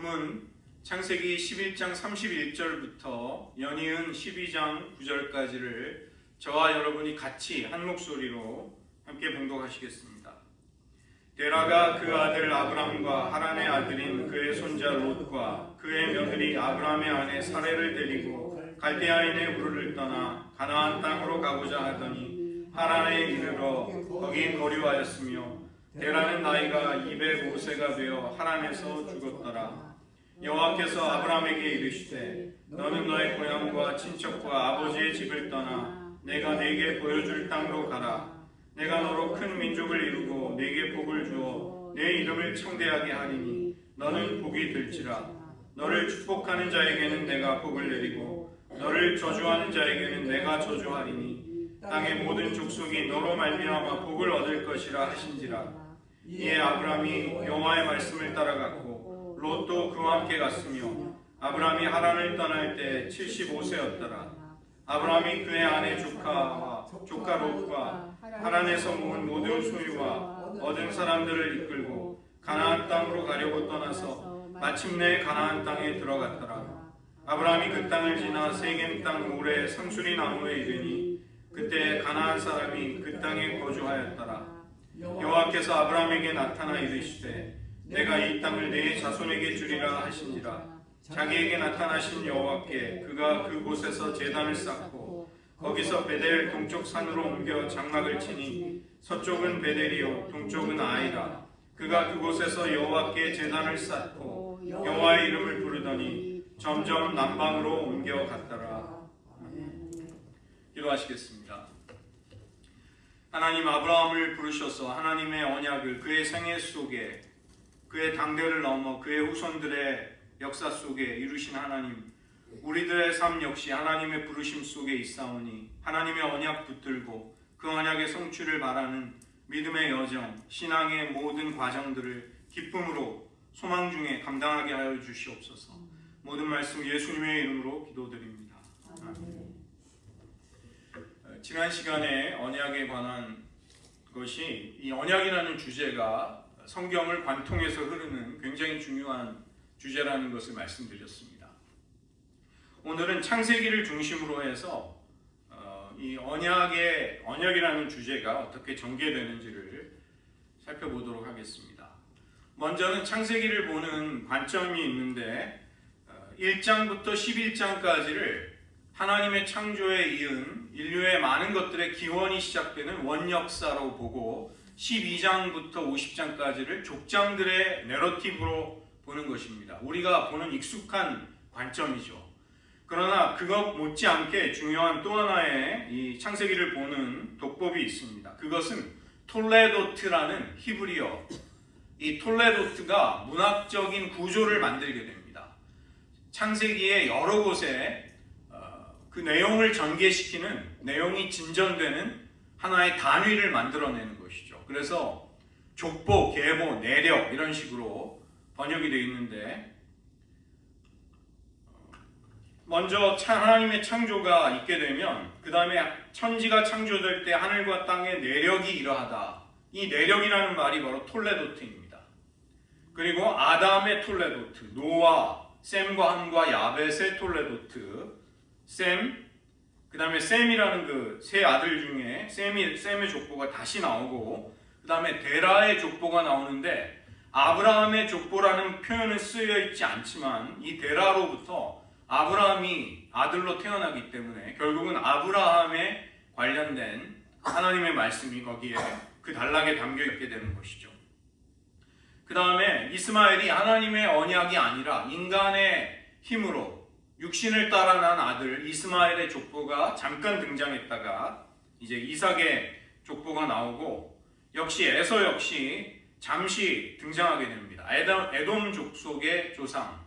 본문 창세기 11장 31절부터 연이은 12장 9절까지를 저와 여러분이 같이 한 목소리로 함께 봉독하시겠습니다. 데라가 그 아들 아브람과 하란의 아들인 그의 손자 롯과 그의 며느리 아브람의 아내 사레를 데리고 갈대아인의 우르를 떠나 가나안 땅으로 가고자 하더니 하란에 이르러 거기 거류하였으며 데라는 나이가 205세가 되어 하란에서 죽었더라. 여호와께서 아브람에게 이르시되 너는 너의 고향과 친척과 아버지의 집을 떠나 내가 네게 보여줄 땅으로 가라. 내가 너로 큰 민족을 이루고 네게 복을 주어 내 이름을 청대하게 하리니 너는 복이 될지라. 너를 축복하는 자에게는 내가 복을 내리고 너를 저주하는 자에게는 내가 저주하리니 땅의 모든 족속이 너로 말미암아 복을 얻을 것이라 하신지라. 이에 아브람이 여호와의 말씀을 따라갔고 롯도 그와 함께 갔으며 아브람이 하란을 떠날 때 75세였더라. 아브람이 그의 아내 조카 롯과 하란에서 모은 모든 소유와 얻은 사람들을 이끌고 가나안 땅으로 가려고 떠나서 마침내 가나안 땅에 들어갔더라. 아브람이 그 땅을 지나 세겜 땅 모래 상수리 나무에 이르니 그때 가나안 사람이 그 땅에 거주하였더라. 여호와께서 아브람에게 나타나 이르시되 내가 이 땅을 네 자손에게 주리라 하신지라. 자기에게 나타나신 여호와께 그가 그곳에서 제단을 쌓고 거기서 베델 동쪽 산으로 옮겨 장막을 치니 서쪽은 베델이요 동쪽은 아이라. 그가 그곳에서 여호와께 제단을 쌓고 여호와의 이름을 부르더니 점점 남방으로 옮겨 갔더라. 기도하시겠습니다. 하나님, 아브라함을 부르셔서 하나님의 언약을 그의 생애 속에 그의 당대를 넘어 그의 후손들의 역사 속에 이루신 하나님, 우리들의 삶 역시 하나님의 부르심 속에 있사오니 하나님의 언약 붙들고 그 언약의 성취를 바라는 믿음의 여정, 신앙의 모든 과정들을 기쁨으로 소망 중에 감당하게 하여 주시옵소서. 모든 말씀 예수님의 이름으로 기도드립니다. 아멘. 지난 시간에 언약에 관한 것이, 이 언약이라는 주제가 성경을 관통해서 흐르는 굉장히 중요한 주제라는 것을 말씀드렸습니다. 오늘은 창세기를 중심으로 해서 이 언약이라는 주제가 어떻게 전개되는지를 살펴보도록 하겠습니다. 먼저는 창세기를 보는 관점이 있는데 1장부터 11장까지를 하나님의 창조에 이은 인류의 많은 것들의 기원이 시작되는 원역사로 보고 12장부터 50장까지를 족장들의 내러티브로 보는 것입니다. 우리가 보는 익숙한 관점이죠. 그러나 그것 못지않게 중요한 또 하나의 이 창세기를 보는 독법이 있습니다. 그것은 톨레도트라는 히브리어. 이 톨레도트가 문학적인 구조를 만들게 됩니다. 창세기의 여러 곳에 그 내용을 전개시키는, 내용이 진전되는 하나의 단위를 만들어내는 것이죠. 그래서 족보, 계보, 내력 이런 식으로 번역이 되어 있는데, 먼저 하나님의 창조가 있게 되면 그 다음에 천지가 창조될 때 하늘과 땅의 내력이 이러하다. 이 내력이라는 말이 바로 톨레도트입니다. 그리고 아담의 톨레도트, 노아, 셈과 함과 야벳의 톨레도트, 셈, 그 다음에 셈이라는 그 세 아들 중에 셈의 족보가 다시 나오고, 그 다음에 데라의 족보가 나오는데 아브라함의 족보라는 표현은 쓰여 있지 않지만 이 데라로부터 아브라함이 아들로 태어나기 때문에 결국은 아브라함에 관련된 하나님의 말씀이 거기에 그 단락에 담겨 있게 되는 것이죠. 그 다음에 이스마엘이 하나님의 언약이 아니라 인간의 힘으로 육신을 따라 난 아들 이스마엘의 족보가 잠깐 등장했다가 이제 이삭의 족보가 나오고, 역시 에서 역시 잠시 등장하게 됩니다. 에돔 족속의 조상으로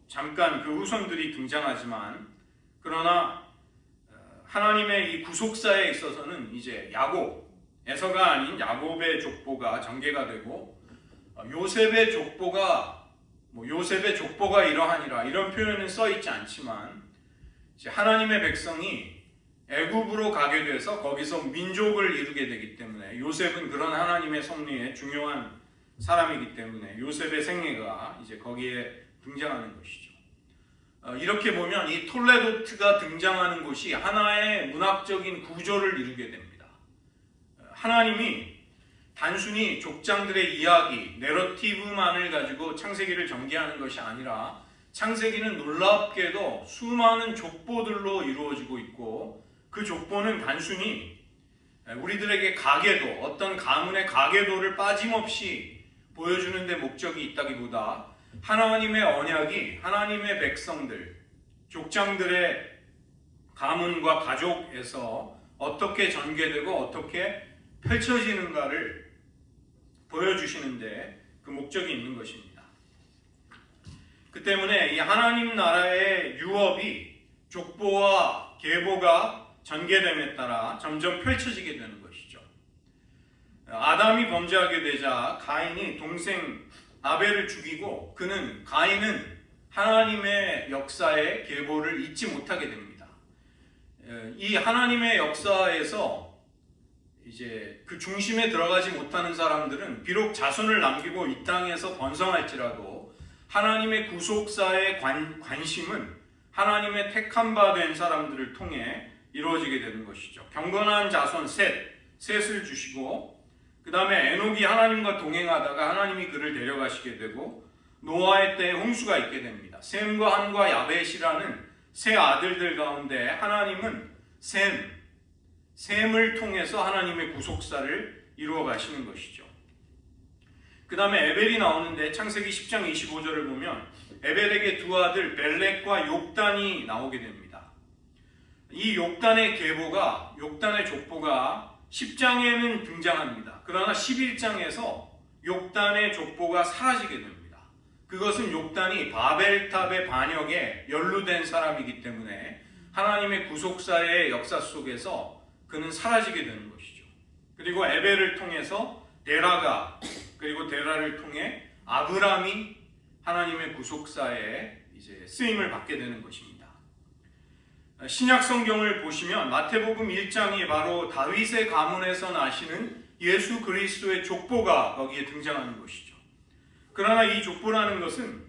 잠깐 그 후손들이 등장하지만, 그러나 하나님의 이 구속사에 있어서는 이제 야곱, 에서가 아닌 야곱의 족보가 전개가 되고, 요셉의 족보가 이러하니라 이런 표현은 써 있지 않지만 하나님의 백성이 애굽으로 가게 돼서 거기서 민족을 이루게 되기 때문에 요셉은 그런 하나님의 섭리의 중요한 사람이기 때문에 요셉의 생애가 이제 거기에 등장하는 것이죠. 이렇게 보면 이 톨레도트가 등장하는 곳이 하나의 문학적인 구조를 이루게 됩니다. 하나님이 단순히 족장들의 이야기, 내러티브만을 가지고 창세기를 전개하는 것이 아니라 창세기는 놀랍게도 수많은 족보들로 이루어지고 있고 그 족보는 단순히 우리들에게 가계도, 어떤 가문의 가계도를 빠짐없이 보여주는 데 목적이 있다기보다 하나님의 언약이 하나님의 백성들, 족장들의 가문과 가족에서 어떻게 전개되고 어떻게 펼쳐지는가를 보여주시는데 그 목적이 있는 것입니다. 그 때문에 이 하나님 나라의 유업이 족보와 계보가 전개됨에 따라 점점 펼쳐지게 되는 것이죠. 아담이 범죄하게 되자 가인이 동생 아벨을 죽이고 가인은 하나님의 역사의 계보를 잊지 못하게 됩니다. 이 하나님의 역사에서 이제 그 중심에 들어가지 못하는 사람들은 비록 자손을 남기고 이 땅에서 번성할지라도 하나님의 구속사의 관심은 하나님의 택한 바 된 사람들을 통해 이루어지게 되는 것이죠. 경건한 자손 셋을 주시고 그 다음에 에녹이 하나님과 동행하다가 하나님이 그를 데려가시게 되고 노아의 때에 홍수가 있게 됩니다. 셈과 함과 야벳이라는 세 아들들 가운데 하나님은 셈을 통해서 하나님의 구속사를 이루어 가시는 것이죠. 그 다음에 에벨이 나오는데 창세기 10장 25절을 보면 에벨에게 두 아들 벨렉과 욕단이 나오게 됩니다. 이 욕단의 족보가 10장에는 등장합니다. 그러나 11장에서 욕단의 족보가 사라지게 됩니다. 그것은 욕단이 바벨탑의 반역에 연루된 사람이기 때문에 하나님의 구속사의 역사 속에서 그는 사라지게 되는 것이죠. 그리고 에벨을 통해서 그리고 데라를 통해 아브람이 하나님의 구속사에 이제 쓰임을 받게 되는 것입니다. 신약 성경을 보시면 마태복음 1장이 바로 다윗의 가문에서 나시는 예수 그리스도의 족보가 거기에 등장하는 것이죠. 그러나 이 족보라는 것은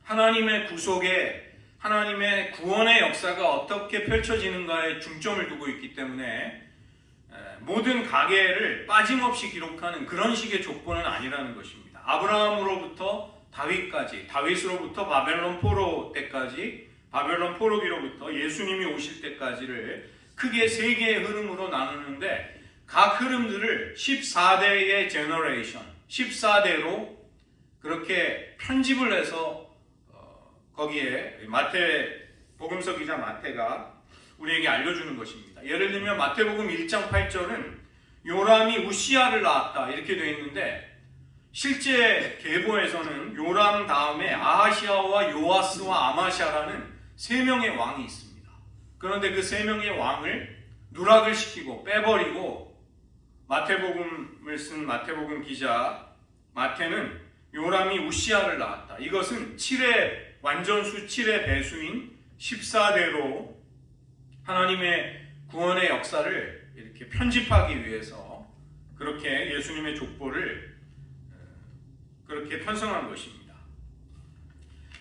하나님의 하나님의 구원의 역사가 어떻게 펼쳐지는가에 중점을 두고 있기 때문에 모든 가계를 빠짐없이 기록하는 그런 식의 족보는 아니라는 것입니다. 아브라함으로부터 다윗으로부터 바벨론 포로기로부터 예수님이 오실 때까지를 크게 세 개의 흐름으로 나누는데 각 흐름들을 14대의 제너레이션, 14대로 그렇게 편집을 해서 거기에 복음서 기자 마태가 우리에게 알려주는 것입니다. 예를 들면 마태복음 1장 8절은 요람이 우시야를 낳았다 이렇게 되어 있는데 실제 계보에서는 요람 다음에 아하시아와 요아스와 아마시아라는 세 명의 왕이 있습니다. 그런데 그 세 명의 왕을 누락을 시키고 빼버리고 마태복음을 쓴 마태복음 기자 마태는 요람이 우시야를 낳았다. 이것은 완전수 7의 배수인 14대로 하나님의 구원의 역사를 이렇게 편집하기 위해서 그렇게 예수님의 족보를 그렇게 편성한 것입니다.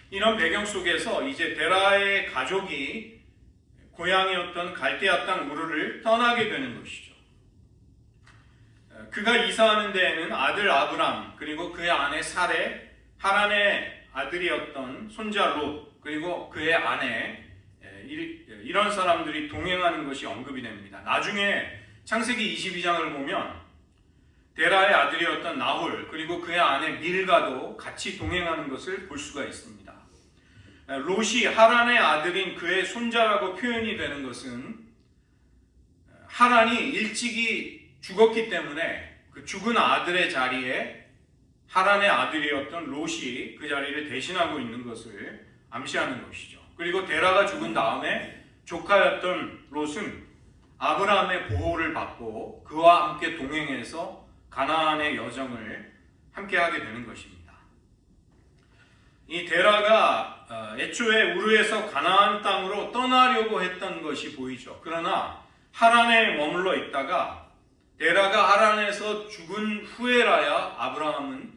이런 배경 속에서 이제 데라의 가족이 고향이었던 갈대아 땅 우르를 떠나게 되는 것이죠. 그가 이사하는 데에는 아들 아브람 그리고 그의 아내 사레, 하란의 아들이었던 손자 롯 그리고 그의 아내 이런 사람들이 동행하는 것이 언급이 됩니다. 나중에 창세기 22장을 보면 데라의 아들이었던 나홀 그리고 그의 아내 밀가도 같이 동행하는 것을 볼 수가 있습니다. 롯이 하란의 아들인 그의 손자라고 표현이 되는 것은 하란이 일찍이 죽었기 때문에 그 죽은 아들의 자리에 하란의 아들이었던 롯이 그 자리를 대신하고 있는 것을 암시하는 것이죠. 그리고 데라가 죽은 다음에 조카였던 롯은 아브라함의 보호를 받고 그와 함께 동행해서 가나안의 여정을 함께하게 되는 것입니다. 이 데라가 애초에 우르에서 가나안 땅으로 떠나려고 했던 것이 보이죠. 그러나 하란에 머물러 있다가 데라가 하란에서 죽은 후에라야 아브라함은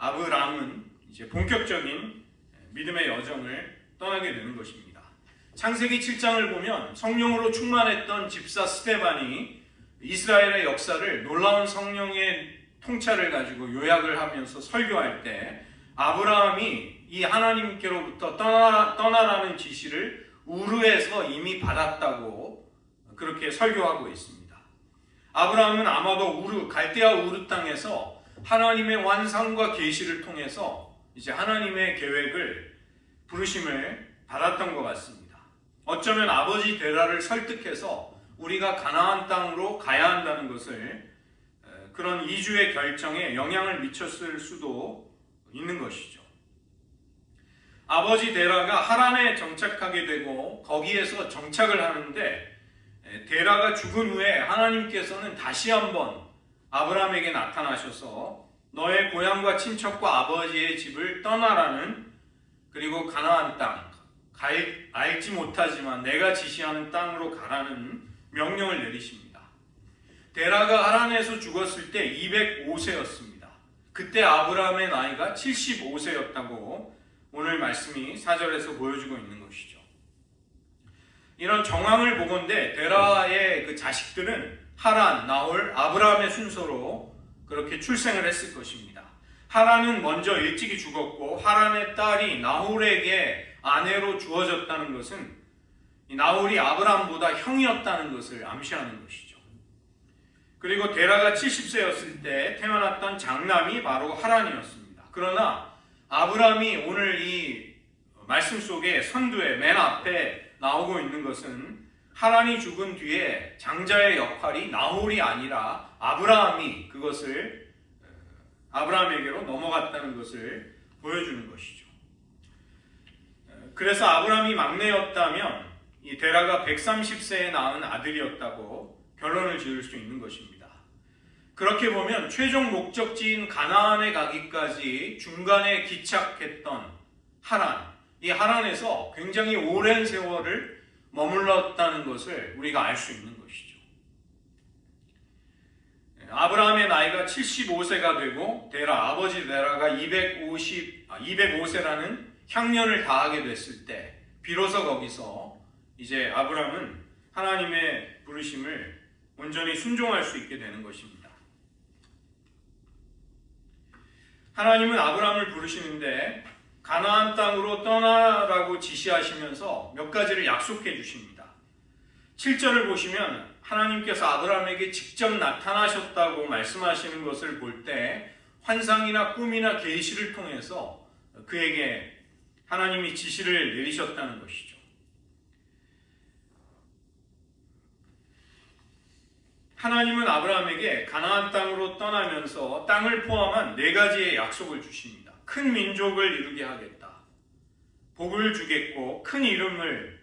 아브라함은 이제 본격적인 믿음의 여정을 떠나게 되는 것입니다. 창세기 7장을 보면 성령으로 충만했던 집사 스데반이 이스라엘의 역사를 놀라운 성령의 통찰을 가지고 요약을 하면서 설교할 때 아브라함이 이 하나님께로부터 떠나라는 지시를 우르에서 이미 받았다고 그렇게 설교하고 있습니다. 아브라함은 아마도 갈대아 우르 땅에서 하나님의 완성과 계시를 통해서 이제 하나님의 계획을 부르심을 받았던 것 같습니다. 어쩌면 아버지 데라를 설득해서 우리가 가나안 땅으로 가야 한다는 것을 그런 이주의 결정에 영향을 미쳤을 수도 있는 것이죠. 아버지 데라가 하란에 정착하게 되고 거기에서 정착을 하는데 데라가 죽은 후에 하나님께서는 다시 한번 아브라함에게 나타나셔서 너의 고향과 친척과 아버지의 집을 떠나라는, 그리고 가나안 땅, 알지 못하지만 내가 지시하는 땅으로 가라는 명령을 내리십니다. 데라가 하란에서 죽었을 때 205세였습니다. 그때 아브라함의 나이가 75세였다고 오늘 말씀이 4절에서 보여주고 있는 것이죠. 이런 정황을 보건대 데라의 그 자식들은 하란, 나홀, 아브라함의 순서로 그렇게 출생을 했을 것입니다. 하란은 먼저 일찍이 죽었고 하란의 딸이 나홀에게 아내로 주어졌다는 것은 나홀이 아브라함보다 형이었다는 것을 암시하는 것이죠. 그리고 데라가 70세였을 때 태어났던 장남이 바로 하란이었습니다. 그러나 아브라함이 오늘 이 말씀 속에 선두에 맨 앞에 나오고 있는 것은 하란이 죽은 뒤에 장자의 역할이 나홀이 아니라 아브라함이 그것을 아브라함에게로 넘어갔다는 것을 보여주는 것이죠. 그래서 아브라함이 막내였다면 이 데라가 130세에 낳은 아들이었다고 결론을 지을 수 있는 것입니다. 그렇게 보면 최종 목적지인 가나안에 가기까지 중간에 기착했던 하란, 이 하란에서 굉장히 오랜 세월을 머물렀다는 것을 우리가 알 수 있는 것이죠. 아브라함의 나이가 75세가 되고 아버지 데라가 205세라는 향년을 다하게 됐을 때 비로소 거기서 이제 아브라함은 하나님의 부르심을 온전히 순종할 수 있게 되는 것입니다. 하나님은 아브라함을 부르시는데 가나안 땅으로 떠나라고 지시하시면서 몇 가지를 약속해 주십니다. 7절을 보시면 하나님께서 아브라함에게 직접 나타나셨다고 말씀하시는 것을 볼 때 환상이나 꿈이나 계시를 통해서 그에게 하나님이 지시를 내리셨다는 것이죠. 하나님은 아브라함에게 가나안 땅으로 떠나면서 땅을 포함한 4가지의 약속을 주십니다. 큰 민족을 이루게 하겠다. 복을 주겠고 큰 이름을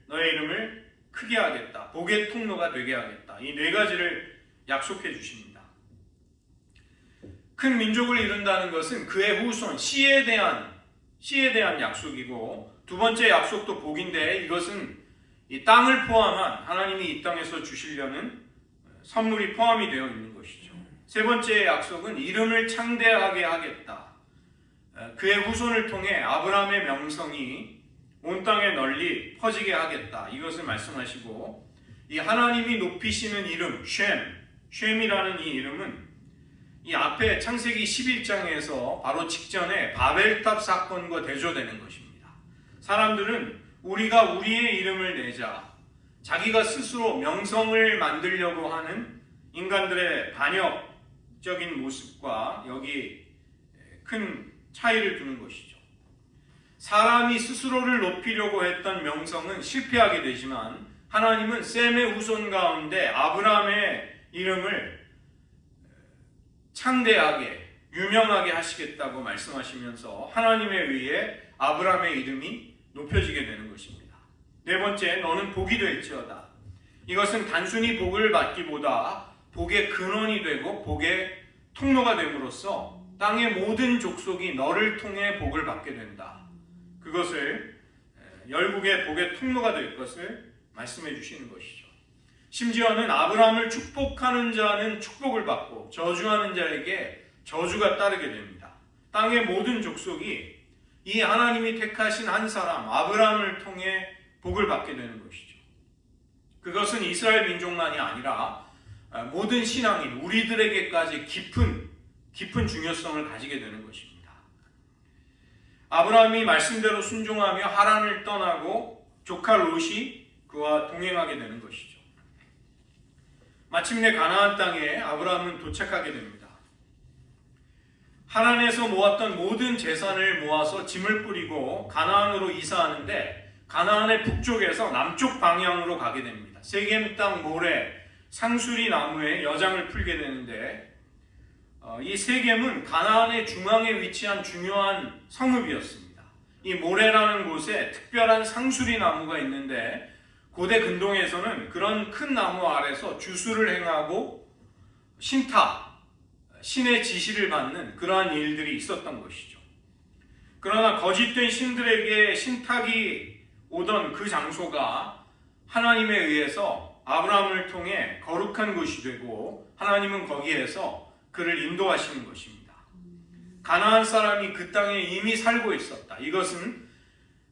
너의 이름을 크게 하겠다. 복의 통로가 되게 하겠다. 이 4가지를 약속해 주십니다. 큰 민족을 이룬다는 것은 그의 후손 씨에 대한 약속이고, 두 번째 약속도 복인데 이것은 이 땅을 포함한 하나님이 이 땅에서 주시려는 선물이 포함이 되어 있는 것이죠. 세 번째 약속은 이름을 창대하게 하겠다. 그의 후손을 통해 아브라함의 명성이 온 땅에 널리 퍼지게 하겠다. 이것을 말씀하시고, 이 하나님이 높이시는 이름 쉔이라는 이 이름은 이 앞에 창세기 11장에서 바로 직전에 바벨탑 사건과 대조되는 것입니다. 사람들은 우리가 우리의 이름을 내자, 자기가 스스로 명성을 만들려고 하는 인간들의 반역적인 모습과 여기 큰 차이를 두는 것이죠. 사람이 스스로를 높이려고 했던 명성은 실패하게 되지만 하나님은 셈의 후손 가운데 아브라함의 이름을 창대하게 유명하게 하시겠다고 말씀하시면서 하나님에 의해 아브라함의 이름이 높여지게 되는 것입니다. 네 번째, 너는 복이 될지어다. 이것은 단순히 복을 받기보다 복의 근원이 되고 복의 통로가 됨으로써 땅의 모든 족속이 너를 통해 복을 받게 된다. 그것을 열국의 복의 통로가 될 것을 말씀해 주시는 것이죠. 심지어는 아브라함을 축복하는 자는 축복을 받고 저주하는 자에게 저주가 따르게 됩니다. 땅의 모든 족속이 이 하나님이 택하신 한 사람 아브라함을 통해 복을 받게 되는 것이죠. 그것은 이스라엘 민족만이 아니라 모든 신앙인 우리들에게까지 깊은 중요성을 가지게 되는 것입니다. 아브라함이 말씀대로 순종하며 하란을 떠나고 조카 롯이 그와 동행하게 되는 것이죠. 마침내 가나안 땅에 아브라함은 도착하게 됩니다. 하란에서 모았던 모든 재산을 모아서 짐을 뿌리고 가나안으로 이사하는데 가나안의 북쪽에서 남쪽 방향으로 가게 됩니다. 세겜 땅 모래 상수리 나무에 여장을 풀게 되는데 이 세겜은 가나안의 중앙에 위치한 중요한 성읍이었습니다. 이 모래라는 곳에 특별한 상수리 나무가 있는데 고대 근동에서는 그런 큰 나무 아래서 주수를 행하고 신의 지시를 받는 그러한 일들이 있었던 것이죠. 그러나 거짓된 신들에게 신탁이 오던 그 장소가 하나님에 의해서 아브라함을 통해 거룩한 곳이 되고 하나님은 거기에서 그를 인도하시는 것입니다. 가나안 사람이 그 땅에 이미 살고 있었다. 이것은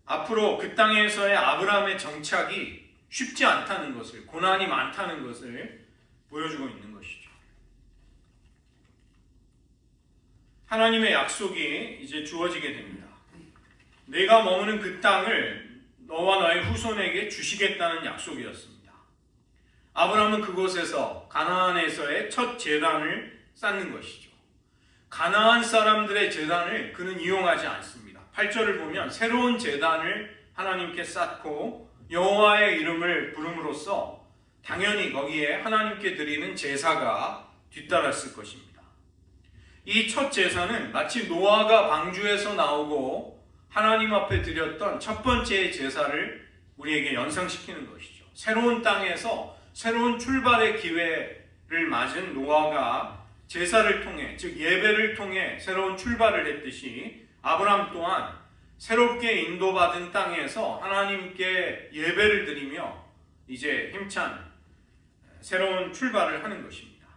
앞으로 그 땅에서의 아브라함의 정착이 쉽지 않다는 것을, 고난이 많다는 것을 보여주고 있는 것이죠. 하나님의 약속이 이제 주어지게 됩니다. 내가 머무는 그 땅을 너와 너의 후손에게 주시겠다는 약속이었습니다. 아브라함은 그곳에서 가나안에서의 첫 제단을 쌓는 것이죠. 가나안 사람들의 제단을 그는 이용하지 않습니다. 8절을 보면 새로운 제단을 하나님께 쌓고 여호와의 이름을 부름으로써 당연히 거기에 하나님께 드리는 제사가 뒤따랐을 것입니다. 이 첫 제사는 마치 노아가 방주에서 나오고 하나님 앞에 드렸던 첫 번째 제사를 우리에게 연상시키는 것이죠. 새로운 땅에서 새로운 출발의 기회를 맞은 노아가 제사를 통해, 즉 예배를 통해 새로운 출발을 했듯이 아브라함 또한 새롭게 인도받은 땅에서 하나님께 예배를 드리며 이제 힘찬 새로운 출발을 하는 것입니다.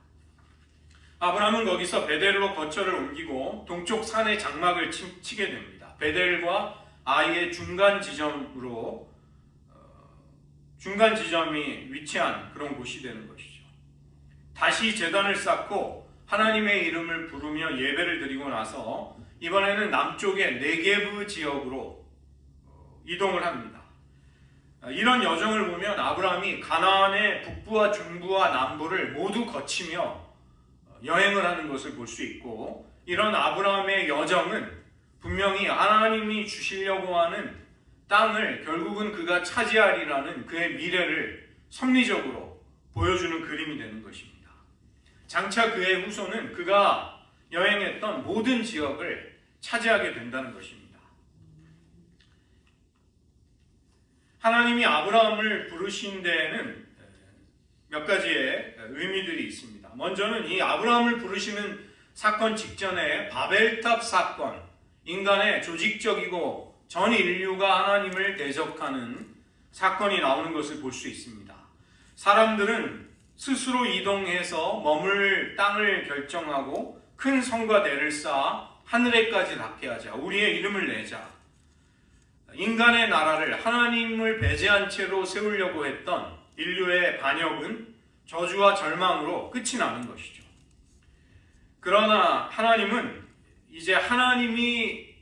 아브라함은 거기서 베델로 거처를 옮기고 동쪽 산에 장막을 치게 됩니다. 베델과 아이의 중간 지점이 위치한 그런 곳이 되는 것이죠. 다시 제단을 쌓고 하나님의 이름을 부르며 예배를 드리고 나서 이번에는 남쪽의 네게브 지역으로 이동을 합니다. 이런 여정을 보면 아브라함이 가나안의 북부와 중부와 남부를 모두 거치며 여행을 하는 것을 볼 수 있고, 이런 아브라함의 여정은 분명히 하나님이 주시려고 하는 땅을 결국은 그가 차지하리라는 그의 미래를 섭리적으로 보여주는 그림이 되는 것입니다. 장차 그의 후손은 그가 여행했던 모든 지역을 차지하게 된다는 것입니다. 하나님이 아브라함을 부르신 데에는 몇 가지의 의미들이 있습니다. 먼저는 이 아브라함을 부르시는 사건 직전에 바벨탑 사건, 인간의 조직적이고 전 인류가 하나님을 대적하는 사건이 나오는 것을 볼 수 있습니다. 사람들은 스스로 이동해서 머물 땅을 결정하고 큰 성과 대를 쌓아 하늘에까지 닿게 하자, 우리의 이름을 내자, 인간의 나라를 하나님을 배제한 채로 세우려고 했던 인류의 반역은 저주와 절망으로 끝이 나는 것이죠. 그러나 하나님은 이제 하나님이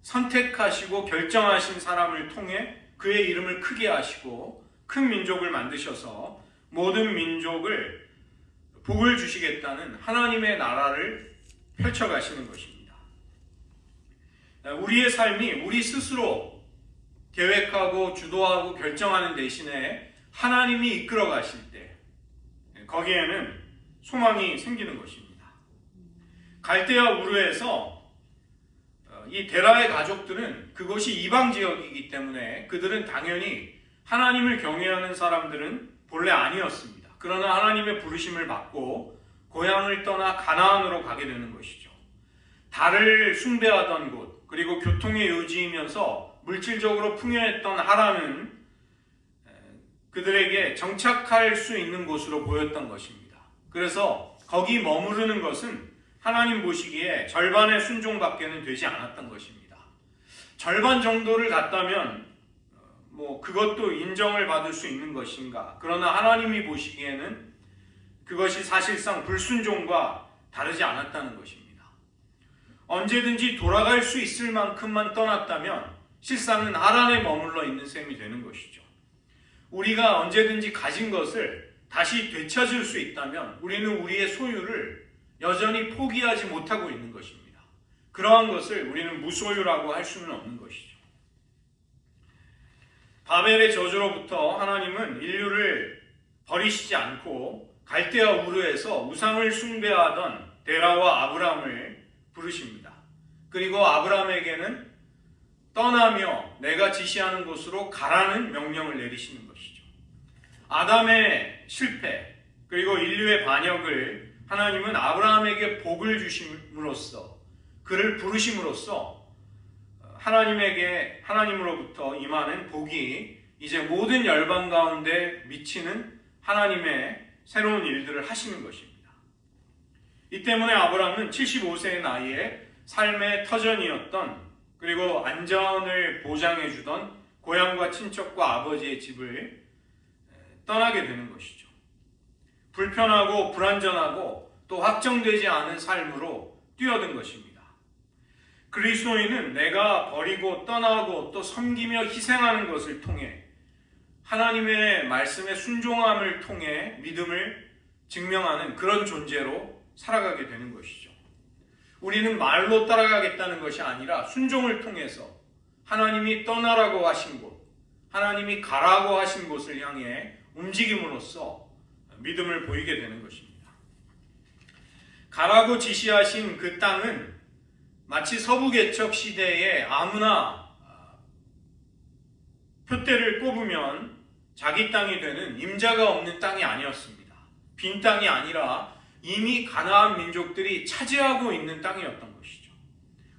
선택하시고 결정하신 사람을 통해 그의 이름을 크게 하시고 큰 민족을 만드셔서 모든 민족을 복을 주시겠다는 하나님의 나라를 펼쳐가시는 것입니다. 우리의 삶이 우리 스스로 계획하고 주도하고 결정하는 대신에 하나님이 이끌어 가실 때 거기에는 소망이 생기는 것입니다. 갈대아 우르에서 이 데라의 가족들은 그것이 이방 지역이기 때문에 그들은 당연히 하나님을 경외하는 사람들은 본래 아니었습니다. 그러나 하나님의 부르심을 받고 고향을 떠나 가나안으로 가게 되는 것이죠. 달을 숭배하던 곳, 그리고 교통의 요지이면서 물질적으로 풍요했던 하란은 그들에게 정착할 수 있는 곳으로 보였던 것입니다. 그래서 거기 머무르는 것은 하나님 보시기에 절반의 순종밖에는 되지 않았던 것입니다. 절반 정도를 갔다면 그것도 인정을 받을 수 있는 것인가? 그러나 하나님이 보시기에는 그것이 사실상 불순종과 다르지 않았다는 것입니다. 언제든지 돌아갈 수 있을 만큼만 떠났다면 실상은 하란에 머물러 있는 셈이 되는 것이죠. 우리가 언제든지 가진 것을 다시 되찾을 수 있다면 우리는 우리의 소유를 여전히 포기하지 못하고 있는 것입니다. 그러한 것을 우리는 무소유라고 할 수는 없는 것이죠. 바벨의 저주로부터 하나님은 인류를 버리시지 않고 갈대아 우르에서 우상을 숭배하던 데라와 아브람을 부르십니다. 그리고 아브람에게는 떠나며 내가 지시하는 곳으로 가라는 명령을 내리시는 것이죠. 아담의 실패 그리고 인류의 반역을 하나님은 아브라함에게 복을 주심으로써 그를 부르심으로써 하나님으로부터 임하는 복이 이제 모든 열방 가운데 미치는 하나님의 새로운 일들을 하시는 것입니다. 이 때문에 아브라함은 75세의 나이에 삶의 터전이었던 그리고 안전을 보장해 주던 고향과 친척과 아버지의 집을 떠나게 되는 것이죠. 불편하고 불안전하고 또 확정되지 않은 삶으로 뛰어든 것입니다. 그리스도인은 내가 버리고 떠나고 또 섬기며 희생하는 것을 통해 하나님의 말씀에 순종함을 통해 믿음을 증명하는 그런 존재로 살아가게 되는 것이죠. 우리는 말로 따라가겠다는 것이 아니라 순종을 통해서 하나님이 떠나라고 하신 곳, 하나님이 가라고 하신 곳을 향해 움직임으로써 믿음을 보이게 되는 것입니다. 가라고 지시하신 그 땅은 마치 서부개척 시대에 아무나 표대를 꼽으면 자기 땅이 되는 임자가 없는 땅이 아니었습니다. 빈 땅이 아니라 이미 가나안 민족들이 차지하고 있는 땅이었던 것이죠.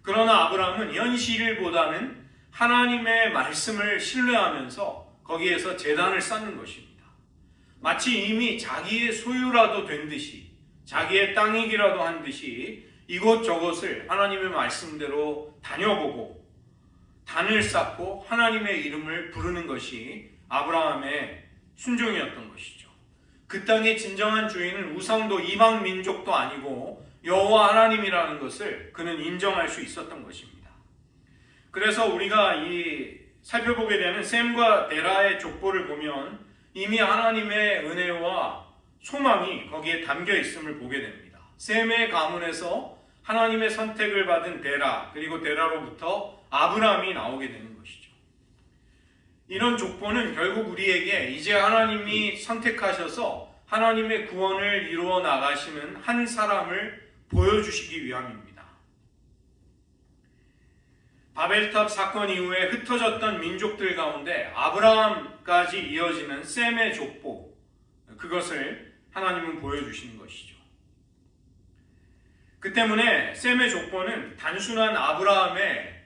그러나 아브라함은 현실보다는 하나님의 말씀을 신뢰하면서 거기에서 제단을 쌓는 것입니다. 마치 이미 자기의 소유라도 된 듯이 자기의 땅이기라도 한 듯이 이곳저곳을 하나님의 말씀대로 다녀보고 단을 쌓고 하나님의 이름을 부르는 것이 아브라함의 순종이었던 것이죠. 그 땅의 진정한 주인은 우상도 이방 민족도 아니고 여호와 하나님이라는 것을 그는 인정할 수 있었던 것입니다. 그래서 우리가 살펴보게 되는 셈과 데라의 족보를 보면 이미 하나님의 은혜와 소망이 거기에 담겨 있음을 보게 됩니다. 셈의 가문에서 하나님의 선택을 받은 데라 그리고 데라로부터 아브라함이 나오게 되는 것이죠. 이런 족보는 결국 우리에게 이제 하나님이 선택하셔서 하나님의 구원을 이루어 나가시는 한 사람을 보여주시기 위함입니다. 바벨탑 사건 이후에 흩어졌던 민족들 가운데 아브라함까지 이어지는 셈의 족보, 그것을 하나님은 보여주시는 것이죠. 그 때문에 셈의 족보는 단순한 아브라함의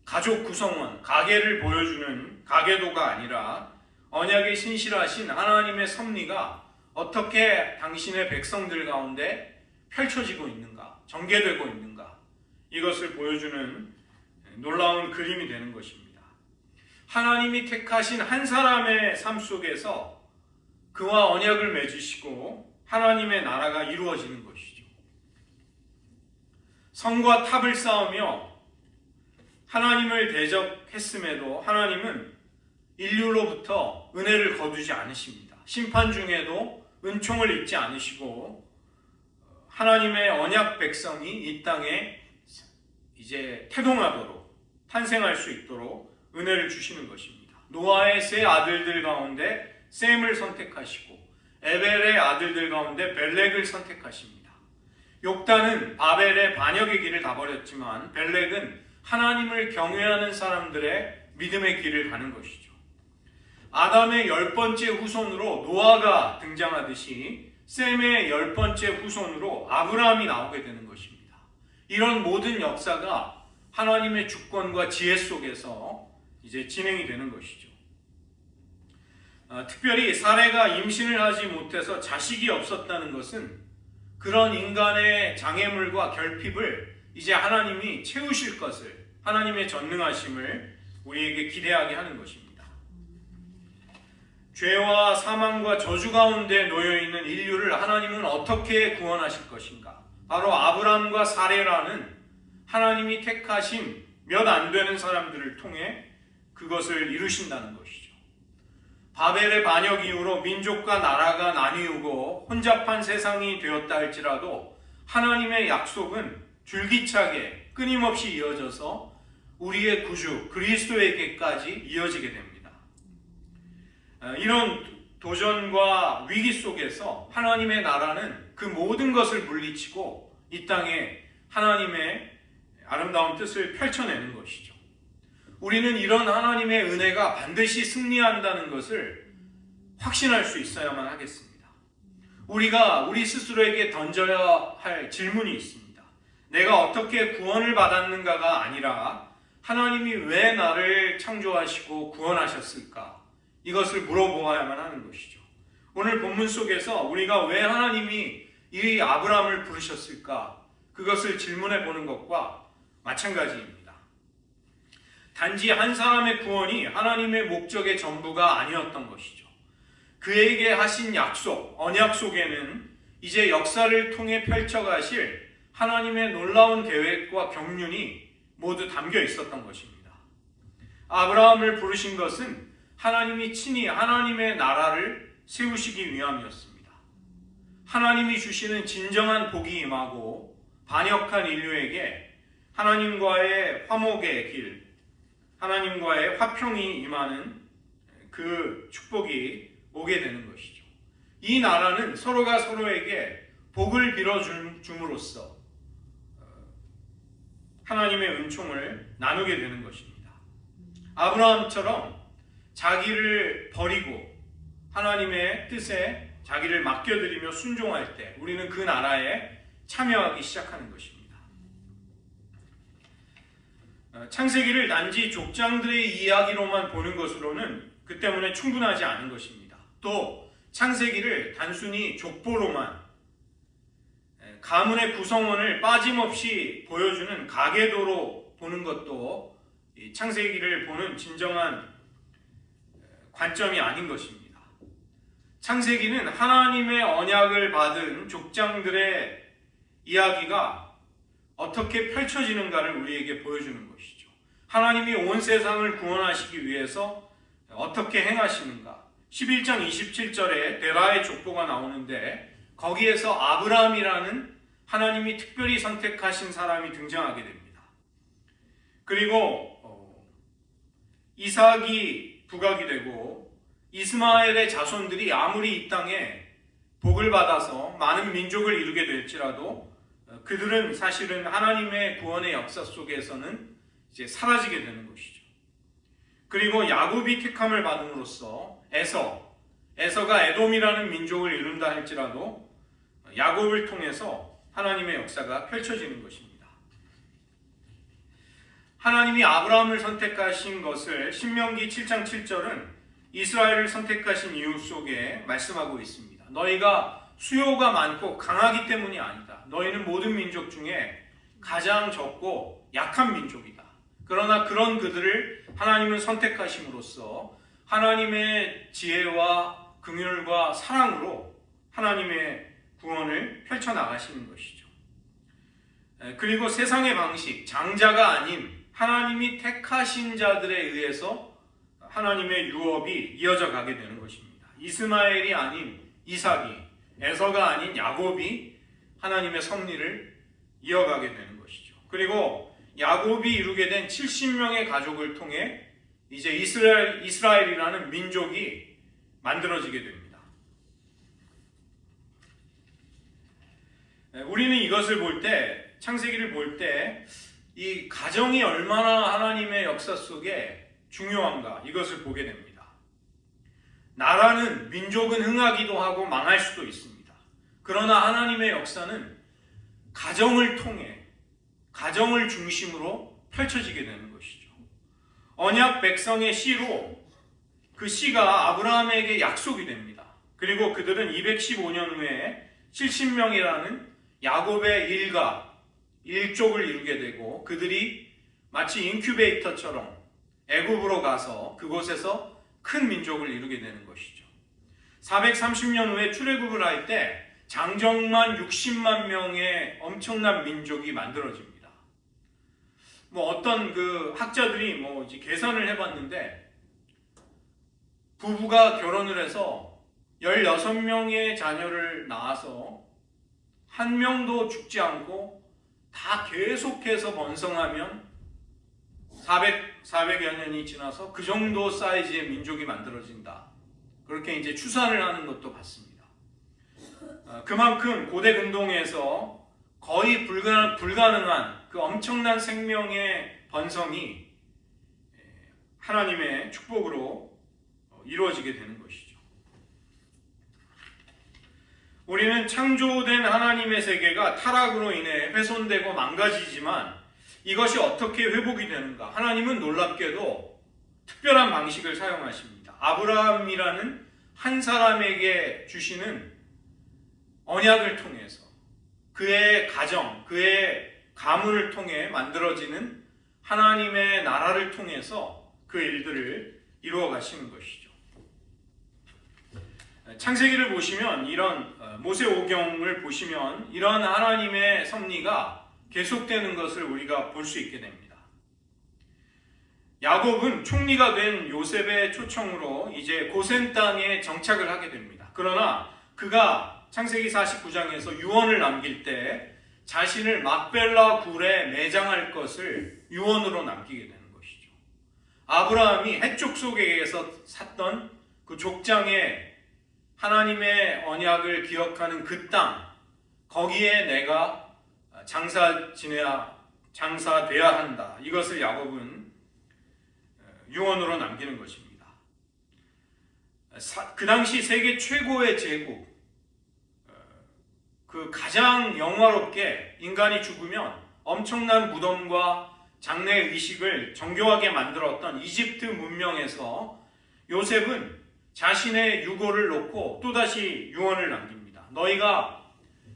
가족 구성원, 가계를 보여주는 가계도가 아니라 언약에 신실하신 하나님의 섭리가 어떻게 당신의 백성들 가운데 펼쳐지고 있는가, 전개되고 있는가, 이것을 보여주는 놀라운 그림이 되는 것입니다. 하나님이 택하신 한 사람의 삶 속에서 그와 언약을 맺으시고 하나님의 나라가 이루어지는 것이죠. 성과 탑을 쌓으며 하나님을 대적했음에도 하나님은 인류로부터 은혜를 거두지 않으십니다. 심판 중에도 은총을 잊지 않으시고 하나님의 언약 백성이 이 땅에 이제 태동하도록 탄생할 수 있도록 은혜를 주시는 것입니다. 노아의 세 아들들 가운데 셈을 선택하시고 에벨의 아들들 가운데 벨렉을 선택하십니다. 욕단은 바벨의 반역의 길을 가버렸지만 벨렉은 하나님을 경외하는 사람들의 믿음의 길을 가는 것이죠. 아담의 10번째 후손으로 노아가 등장하듯이 셈의 10번째 후손으로 아브라함이 나오게 되는 것입니다. 이런 모든 역사가 하나님의 주권과 지혜 속에서 이제 진행이 되는 것이죠. 특별히 사레가 임신을 하지 못해서 자식이 없었다는 것은 그런 인간의 장애물과 결핍을 이제 하나님이 채우실 것을, 하나님의 전능하심을 우리에게 기대하게 하는 것입니다. 죄와 사망과 저주 가운데 놓여있는 인류를 하나님은 어떻게 구원하실 것인가? 바로 아브라함과 사레라는 하나님이 택하신 몇 안 되는 사람들을 통해 그것을 이루신다는 것이죠. 바벨의 반역 이후로 민족과 나라가 나뉘고 혼잡한 세상이 되었다 할지라도 하나님의 약속은 줄기차게 끊임없이 이어져서 우리의 구주 그리스도에게까지 이어지게 됩니다. 이런 도전과 위기 속에서 하나님의 나라는 그 모든 것을 물리치고 이 땅에 하나님의 아름다운 뜻을 펼쳐내는 것이죠. 우리는 이런 하나님의 은혜가 반드시 승리한다는 것을 확신할 수 있어야만 하겠습니다. 우리가 우리 스스로에게 던져야 할 질문이 있습니다. 내가 어떻게 구원을 받았는가가 아니라 하나님이 왜 나를 창조하시고 구원하셨을까? 이것을 물어보아야만 하는 것이죠. 오늘 본문 속에서 우리가 왜 하나님이 이 아브라함을 부르셨을까? 그것을 질문해 보는 것과 마찬가지입니다. 단지 한 사람의 구원이 하나님의 목적의 전부가 아니었던 것이죠. 그에게 하신 약속, 언약 속에는 이제 역사를 통해 펼쳐가실 하나님의 놀라운 계획과 경륜이 모두 담겨 있었던 것입니다. 아브라함을 부르신 것은 하나님이 친히 하나님의 나라를 세우시기 위함이었습니다. 하나님이 주시는 진정한 복이 임하고 반역한 인류에게 하나님과의 화목의 길, 하나님과의 화평이 임하는 그 축복이 오게 되는 것이죠. 이 나라는 서로가 서로에게 복을 빌어줌으로써 하나님의 은총을 나누게 되는 것입니다. 아브라함처럼 자기를 버리고 하나님의 뜻에 자기를 맡겨드리며 순종할 때 우리는 그 나라에 참여하기 시작하는 것입니다. 창세기를 단지 족장들의 이야기로만 보는 것으로는 그 때문에 충분하지 않은 것입니다. 또 창세기를 단순히 족보로만 가문의 구성원을 빠짐없이 보여주는 가계도로 보는 것도 창세기를 보는 진정한 관점이 아닌 것입니다. 창세기는 하나님의 언약을 받은 족장들의 이야기가 어떻게 펼쳐지는가를 우리에게 보여주는 것이죠. 하나님이 온 세상을 구원하시기 위해서 어떻게 행하시는가. 11장 27절에 데라의 족보가 나오는데 거기에서 아브라함이라는 하나님이 특별히 선택하신 사람이 등장하게 됩니다. 그리고 이삭이 부각이 되고 이스마엘의 자손들이 아무리 이 땅에 복을 받아서 많은 민족을 이루게 될지라도 그들은 사실은 하나님의 구원의 역사 속에서는 이제 사라지게 되는 것이죠. 그리고 야곱이 택함을 받음으로써 에서가 에돔이라는 민족을 이룬다 할지라도 야곱을 통해서 하나님의 역사가 펼쳐지는 것입니다. 하나님이 아브라함을 선택하신 것을 신명기 7장 7절은 이스라엘을 선택하신 이유 속에 말씀하고 있습니다. 너희가 수요가 많고 강하기 때문이 아니다. 너희는 모든 민족 중에 가장 적고 약한 민족이다. 그러나 그런 그들을 하나님은 선택하심으로써 하나님의 지혜와 긍휼과 사랑으로 하나님의 구원을 펼쳐나가시는 것이죠. 그리고 세상의 방식, 장자가 아닌 하나님이 택하신 자들에 의해서 하나님의 유업이 이어져 가게 되는 것입니다. 이스마엘이 아닌 이삭이, 에서가 아닌 야곱이 하나님의 섭리를 이어가게 되는 것이죠. 그리고 야곱이 이루게 된 70명의 가족을 통해 이제 이스라엘이라는 민족이 만들어지게 됩니다. 우리는 이것을 볼 때, 창세기를 볼 때 이 가정이 얼마나 하나님의 역사 속에 중요한가 이것을 보게 됩니다. 나라는, 민족은 흥하기도 하고 망할 수도 있습니다. 그러나 하나님의 역사는 가정을 통해, 가정을 중심으로 펼쳐지게 되는 것이죠. 언약 백성의 씨로 그 씨가 아브라함에게 약속이 됩니다. 그리고 그들은 215년 후에 70명이라는 야곱의 일족을 이루게 되고 그들이 마치 인큐베이터처럼 애굽으로 가서 그곳에서 큰 민족을 이루게 되는 것이죠. 430년 후에 출애굽을 할 때 장정만 60만 명의 엄청난 민족이 만들어집니다. 어떤 그 학자들이 이제 계산을 해봤는데 부부가 결혼을 해서 16명의 자녀를 낳아서 한 명도 죽지 않고 다 계속해서 번성하면 400여 년이 지나서 그 정도 사이즈의 민족이 만들어진다. 그렇게 이제 추산을 하는 것도 같습니다. 그만큼 고대 근동에서 거의 불가능한 그 엄청난 생명의 번성이 하나님의 축복으로 이루어지게 되는 것이죠. 우리는 창조된 하나님의 세계가 타락으로 인해 훼손되고 망가지지만 이것이 어떻게 회복이 되는가? 하나님은 놀랍게도 특별한 방식을 사용하십니다. 아브라함이라는 한 사람에게 주시는 언약을 통해서 그의 가정, 그의 가문을 통해 만들어지는 하나님의 나라를 통해서 그 일들을 이루어 가시는 것이죠. 창세기를 보시면 이런 모세오경을 보시면 이런 하나님의 섭리가 계속되는 것을 우리가 볼 수 있게 됩니다. 야곱은 총리가 된 요셉의 초청으로 이제 고센 땅에 정착을 하게 됩니다. 그러나 그가 창세기 49장에서 유언을 남길 때 자신을 막벨라 굴에 매장할 것을 유언으로 남기게 되는 것이죠. 아브라함이 해족 속에서 샀던 그 족장에 하나님의 언약을 기억하는 그 땅, 거기에 내가 장사돼야 한다. 이것을 야곱은 유언으로 남기는 것입니다. 그 당시 세계 최고의 제국, 그 가장 영화롭게 인간이 죽으면 엄청난 무덤과 장례 의식을 정교하게 만들었던 이집트 문명에서 요셉은 자신의 유고를 놓고 또다시 유언을 남깁니다. 너희가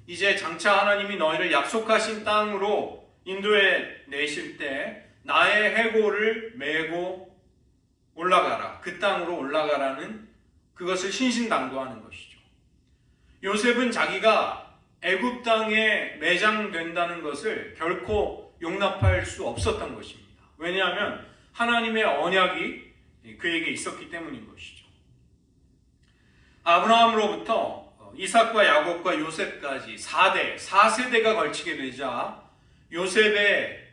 이제 장차 하나님이 너희를 약속하신 땅으로 인도해 내실 때 나의 해골을 메고 올라가라. 그 땅으로 올라가라는 그것을 신신당부하는 것이죠. 요셉은 자기가 애굽 땅에 매장된다는 것을 결코 용납할 수 없었던 것입니다. 왜냐하면 하나님의 언약이 그에게 있었기 때문인 것이죠. 아브라함으로부터 이삭과 야곱과 요셉까지 4세대가 걸치게 되자 요셉의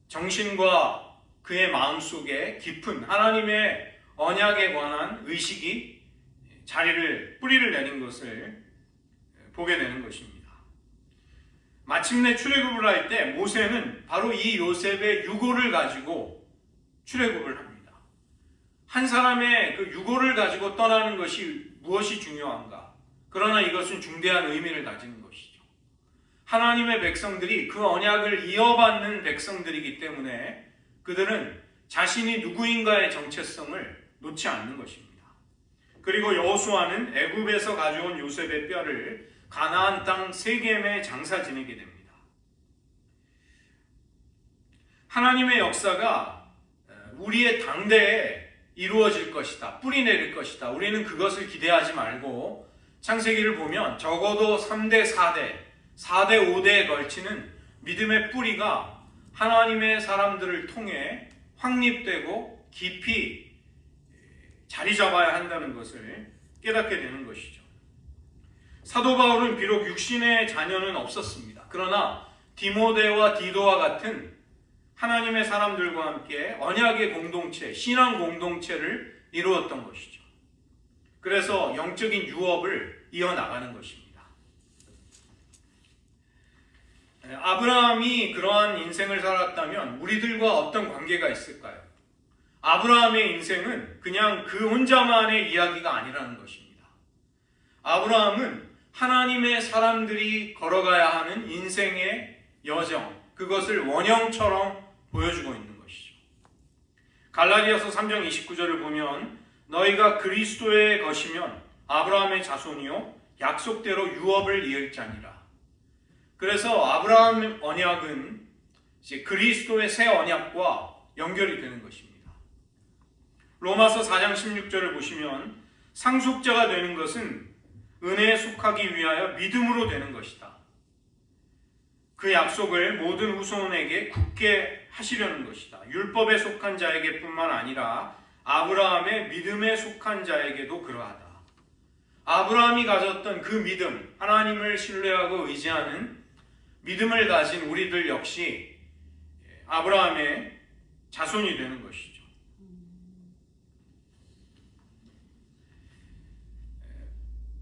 정신과 그의 마음속에 깊은 하나님의 언약에 관한 의식이 뿌리를 내린 것을 보게 되는 것입니다. 마침내 출애굽을 할 때 모세는 바로 이 요셉의 유고를 가지고 출애굽을 합니다. 한 사람의 그 유고를 가지고 떠나는 것이 무엇이 중요한가? 그러나 이것은 중대한 의미를 가지는 것이죠. 하나님의 백성들이 그 언약을 이어받는 백성들이기 때문에 그들은 자신이 누구인가의 정체성을 놓지 않는 것입니다. 그리고 여호수아는 애굽에서 가져온 요셉의 뼈를 가나안 땅 세겜에 장사 지내게 됩니다. 하나님의 역사가 우리의 당대에 이루어질 것이다. 뿌리 내릴 것이다. 우리는 그것을 기대하지 말고 창세기를 보면 적어도 3대, 4대, 5대에 걸치는 믿음의 뿌리가 하나님의 사람들을 통해 확립되고 깊이 자리 잡아야 한다는 것을 깨닫게 되는 것이죠. 사도 바울은 비록 육신의 자녀는 없었습니다. 그러나 디모데와 디도와 같은 하나님의 사람들과 함께 언약의 공동체, 신앙 공동체를 이루었던 것이죠. 그래서 영적인 유업을 이어나가는 것입니다. 아브라함이 그러한 인생을 살았다면 우리들과 어떤 관계가 있을까요? 아브라함의 인생은 그냥 그 혼자만의 이야기가 아니라는 것입니다. 아브라함은 하나님의 사람들이 걸어가야 하는 인생의 여정, 그것을 원형처럼 보여주고 있는 것이죠. 갈라디아서 3장 29절을 보면 너희가 그리스도의 것이면 아브라함의 자손이요 약속대로 유업을 이을 자니라. 그래서 아브라함 언약은 이제 그리스도의 새 언약과 연결이 되는 것입니다. 로마서 4장 16절을 보시면 상속자가 되는 것은 은혜에 속하기 위하여 믿음으로 되는 것이다. 그 약속을 모든 후손에게 굳게 하시려는 것이다. 율법에 속한 자에게 뿐만 아니라 아브라함의 믿음에 속한 자에게도 그러하다. 아브라함이 가졌던 그 믿음, 하나님을 신뢰하고 의지하는 믿음을 가진 우리들 역시 아브라함의 자손이 되는 것이죠.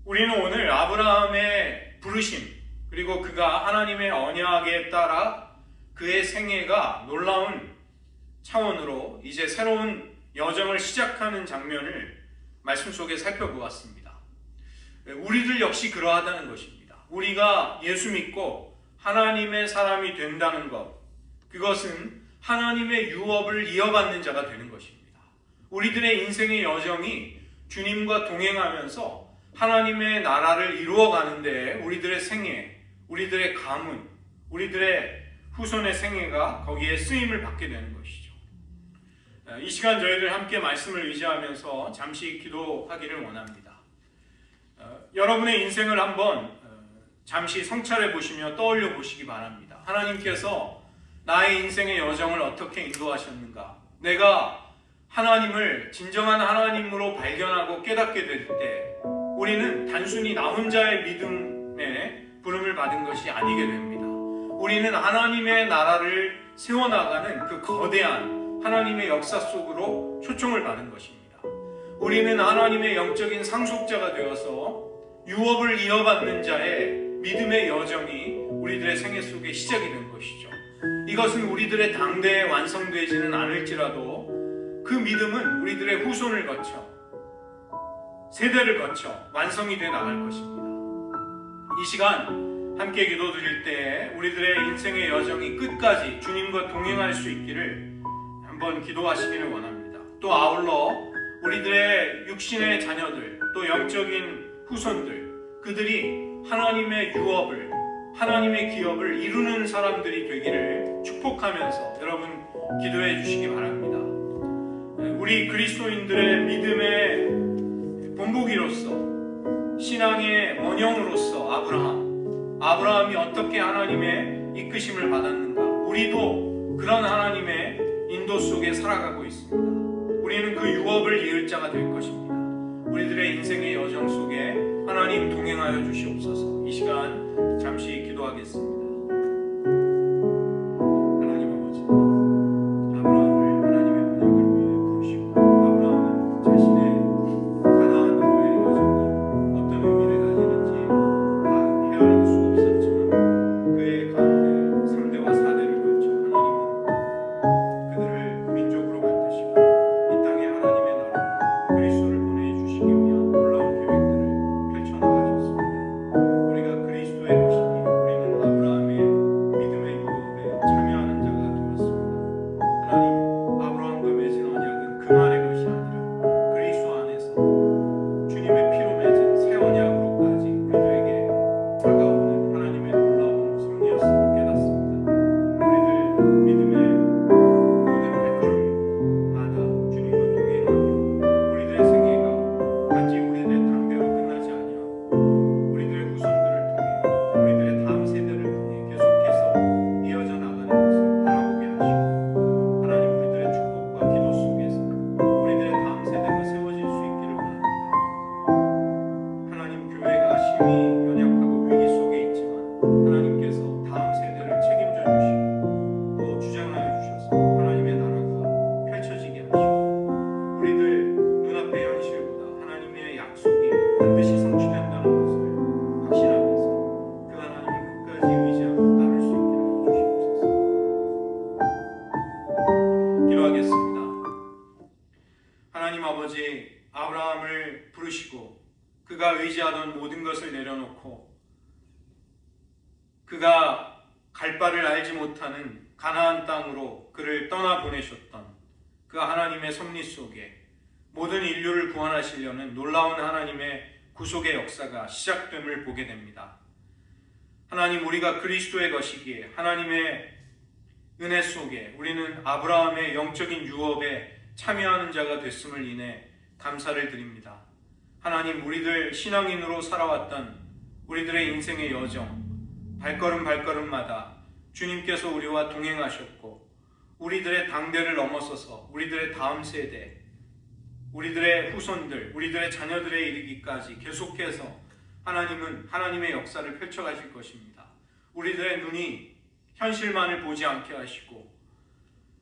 우리는 오늘 아브라함의 부르심, 그리고 그가 하나님의 언약에 따라 그의 생애가 놀라운 차원으로 이제 새로운 여정을 시작하는 장면을 말씀 속에 살펴보았습니다. 우리들 역시 그러하다는 것입니다. 우리가 예수 믿고 하나님의 사람이 된다는 것, 그것은 하나님의 유업을 이어받는 자가 되는 것입니다. 우리들의 인생의 여정이 주님과 동행하면서 하나님의 나라를 이루어가는데 우리들의 생애, 우리들의 가문, 우리들의 후손의 생애가 거기에 쓰임을 받게 되는 것이죠. 이 시간 저희들 함께 말씀을 의지하면서 잠시 기도하기를 원합니다. 여러분의 인생을 한번 잠시 성찰해 보시며 떠올려 보시기 바랍니다. 하나님께서 나의 인생의 여정을 어떻게 인도하셨는가? 내가 하나님을 진정한 하나님으로 발견하고 깨닫게 될 때 우리는 단순히 나 혼자의 믿음에 부름을 받은 것이 아니게 됩니다. 우리는 하나님의 나라를 세워나가는 그 거대한 하나님의 역사 속으로 초청을 받은 것입니다. 우리는 하나님의 영적인 상속자가 되어서 유업을 이어받는 자의 믿음의 여정이 우리들의 생애 속에 시작이 된 것이죠. 이것은 우리들의 당대에 완성되지는 않을지라도 그 믿음은 우리들의 후손을 거쳐 세대를 거쳐 완성이 돼 나갈 것입니다. 이 시간 함께 기도드릴 때 우리들의 인생의 여정이 끝까지 주님과 동행할 수 있기를 한번 기도하시기를 원합니다. 또 아울러 우리들의 육신의 자녀들, 또 영적인 후손들, 그들이 하나님의 유업을, 하나님의 기업을 이루는 사람들이 되기를 축복하면서 여러분 기도해 주시기 바랍니다. 우리 그리스도인들의 믿음의 본보기로서, 신앙의 원형으로서 아브라함이 어떻게 하나님의 이끄심을 받았는가? 우리도 그런 하나님의 인도 속에 살아가고 있습니다. 우리는 그 유업을 이을 자가 될 것입니다. 우리들의 인생의 여정 속에 하나님 동행하여 주시옵소서. 이 시간 잠시 기도하겠습니다. 하나님 아버지, 아브라함을 하나님의 언약을 위해 부르시고 아브라함은 자신의 가나안으로의 여정이 어떤 의미를 가지는지 다 헤아릴 수 없었지만 그의 가운데 3대와 4대를 걸쳐 하나님은 그들을 민족으로 만드시고 이 땅에 하나님의 나라 그리스도를 보내주시기 위한 놀라운 계획들을 펼쳐나가셨습니다. 우리가 그리스도의 것이니 우리는 아브라함의 믿음의 유업에 참여하는 자가 되었습니다. 하나님, 아브라함과 맺은 언약은 그만의 것이 아니라 그리스도 안에서 주님의 피로 맺은 새 언약으로까지 우리들에게 다가오는 하나님의 놀라운 섭리였음을 깨닫습니다. 우리들 믿음의 모든 발걸음마다 주님과 동행하며 우리들의 생애가 단지 우리들의 당대로 끝나지 아니하고 우리들의 후손들을 통해 우리들의 다음 세대를 통해 계속해서 이어져 나가는 것을 바라보게 하시고 하나님 우리들의 축복과 기도 속에서 우리들의 다음 세대가 세워질 수 있기를 원합니다. 하나님, 교회가 심히 연약하고 위기 속에 있지만 하나님께서 다음 세대를 책임져 주시고 또 주장하여 주셔서 하나님의 나라가 펼쳐지게 하시고 우리들 눈앞의 현실보다 하나님의 약속이 반드시 성취된다는 것을 확신하면서 그 하나님을 끝까지 의지하고 따를 수 있게 하여 주시옵소서. 기도하겠습니다. 하나님 아버지, 아브라함을 부르시고 그가 의지하던 모든 것을 내려놓고 그가 갈 바를 알지 못하는 가나안 땅으로 그를 떠나보내셨던 그 하나님의 섭리 속에 모든 인류를 구원하시려는 놀라운 하나님의 구속의 역사가 시작됨을 보게 됩니다. 하나님, 우리가 그리스도의 것이기에 하나님의 은혜 속에 우리는 아브라함의 영적인 유업에 참여하는 자가 됐음을 인해 감사를 드립니다. 하나님, 우리들 신앙인으로 살아왔던 우리들의 인생의 여정, 발걸음 발걸음마다 주님께서 우리와 동행하셨고, 우리들의 당대를 넘어서서 우리들의 다음 세대, 우리들의 후손들, 우리들의 자녀들에 이르기까지 계속해서 하나님은 하나님의 역사를 펼쳐가실 것입니다. 우리들의 눈이 현실만을 보지 않게 하시고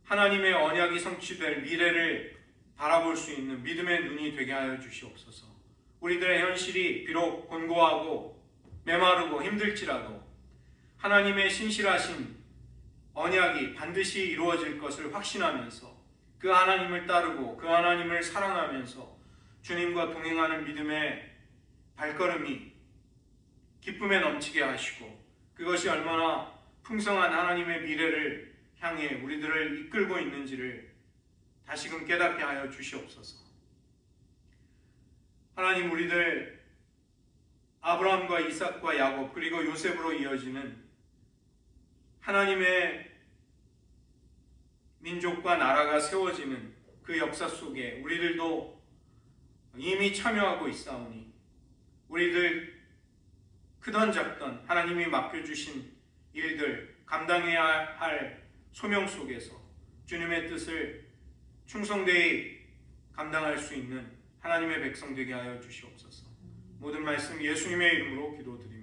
하나님의 언약이 성취될 미래를 바라볼 수 있는 믿음의 눈이 되게 하여 주시옵소서. 우리들의 현실이 비록 곤고하고 메마르고 힘들지라도 하나님의 신실하신 언약이 반드시 이루어질 것을 확신하면서 그 하나님을 따르고 그 하나님을 사랑하면서 주님과 동행하는 믿음의 발걸음이 기쁨에 넘치게 하시고, 그것이 얼마나 풍성한 하나님의 미래를 향해 우리들을 이끌고 있는지를 다시금 깨닫게 하여 주시옵소서. 하나님, 우리들 아브라함과 이삭과 야곱 그리고 요셉으로 이어지는 하나님의 민족과 나라가 세워지는 그 역사 속에 우리들도 이미 참여하고 있사오니, 우리들 크던 작던 하나님이 맡겨주신 일들, 감당해야 할 소명 속에서 주님의 뜻을 충성되이 감당할 수 있는 하나님의 백성 되게 하여 주시옵소서. 모든 말씀 예수님의 이름으로 기도드립니다.